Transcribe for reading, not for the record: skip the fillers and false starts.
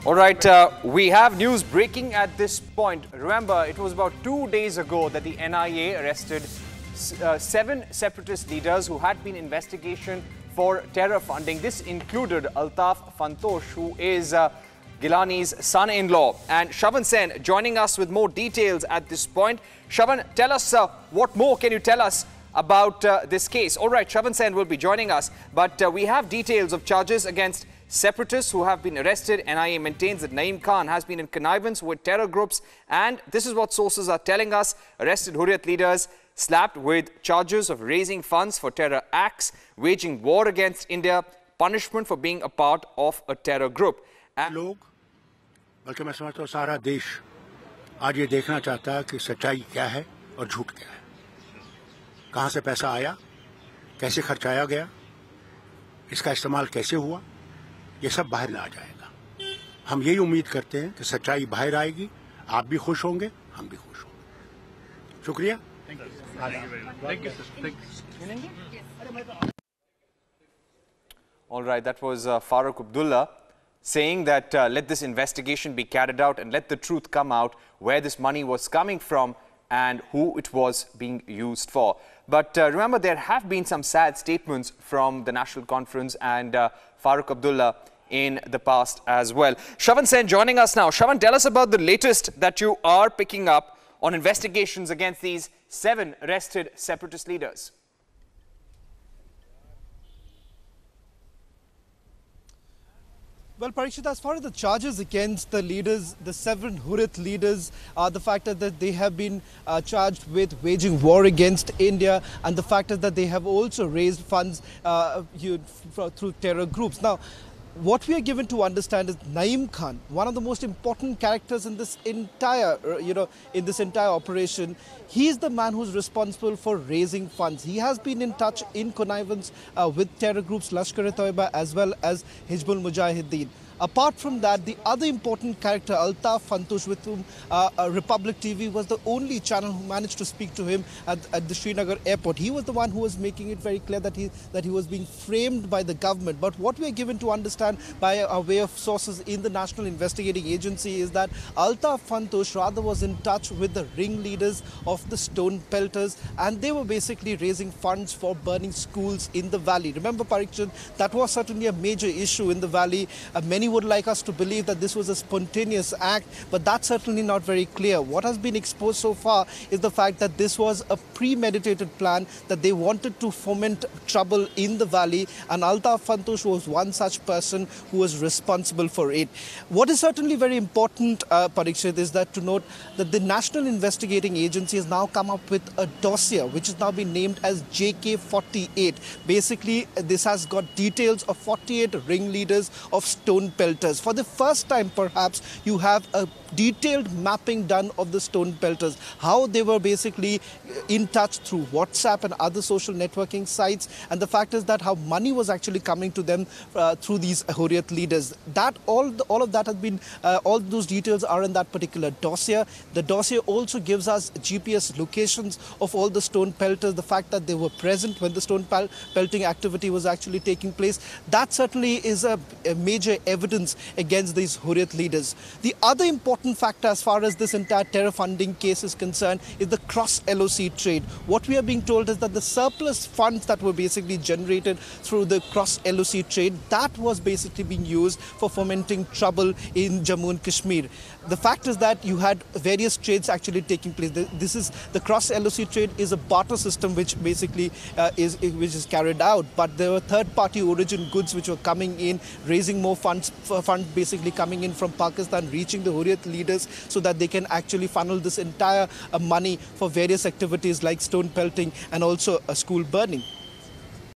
All right, we have news breaking at this point. Remember, it was about 2 days ago that the NIA arrested 7 separatist leaders who had been investigation for terror funding. This included Altaf Fantosh, who is Gilani's son-in-law. And Shravan Sen joining us with more details at this point. Shravan, tell us what more can you tell us about this case? All right, Shravan Sen will be joining us, but we have details of charges against separatists who have been arrested. NIA maintains that Naeem Khan has been in connivance with terror groups, and this is what sources are telling us. Arrested Hurriyat leaders slapped with charges of raising funds for terror acts, waging war against India, punishment for being a part of a terror group. लोग बल्कि मैं समझता हूँ सारा देश आज ये देखना चाहता है कि सच्चाई क्या है और झूठ क्या है, कहाँ से पैसा आया, कैसे खर्चाया गया, इसका इस्तेमाल कैसे हुआ, ये सब बाहर ना आ जाएगा। हम यही उम्मीद करते हैं कि सच्चाई बाहर आएगी, आप भी खुश होंगे, हम भी खुश होंगे। शुक्रिया। All right, that was Farooq Abdullah saying that let this investigation be carried out and let the truth come out where this money was coming from and who it was being used for. But remember, there have been some sad statements from the National Conference and Farooq Abdullah in the past as well. Shravan Sen joining us now. Shravan, tell us about the latest that you are picking up on investigations against these 7 arrested separatist leaders. Well, Parikshit, as far as the charges against the leaders, the 7 Hurriyat leaders, the fact that they have been charged with waging war against India, and the fact that they have also raised funds through terror groups. Now, what we are given to understand is Naeem Khan, one of the most important characters in this entire, in this entire operation. He is the man who's responsible for raising funds. He has been in touch, in connivance with terror groups Lashkar-e-Toiba as well as Hizbul Mujahideen. Apart from that, the other important character, Altaf Fantosh, with whom Republic TV was the only channel who managed to speak to him at the Srinagar airport. He was the one who was making it very clear that he was being framed by the government. But what we are given to understand by a way of sources in the National Investigating Agency is that Altaf Fantosh rather was in touch with the ringleaders of the stone pelters, and they were basically raising funds for burning schools in the valley. Remember, Parikshit, that was certainly a major issue in the valley. Many would like us to believe that this was a spontaneous act, but that's certainly not very clear. What has been exposed so far is the fact that this was a premeditated plan, that they wanted to foment trouble in the valley, and Altaf Fantosh was one such person who was responsible for it. What is certainly very important, Parikshit, is that to note that the National Investigating Agency has now come up with a dossier which has now been named as JK48. Basically, this has got details of 48 ringleaders of stone pelters. For the first time, perhaps, you have a detailed mapping done of the stone pelters, how they were basically in touch through WhatsApp and other social networking sites, and the fact is that how money was actually coming to them through these Hurriyat leaders. That all of that has been, all those details are in that particular dossier. The dossier also gives us GPS locations of all the stone pelters, the fact that they were present when the stone pelting activity was actually taking place. That certainly is a major evidence against these Hurriyat leaders. The other important factor as far as this entire terror funding case is concerned is the cross-LOC trade. What we are being told is that the surplus funds that were basically generated through the cross-LOC trade, that was basically being used for fomenting trouble in Jammu and Kashmir. The fact is that you had various trades actually taking place. The cross-LOC trade is a barter system which basically is carried out, but there were third-party origin goods which were coming in, raising more funds basically coming in from Pakistan, reaching the Hurriyat leaders so that they can actually funnel this entire money for various activities like stone pelting and also school burning.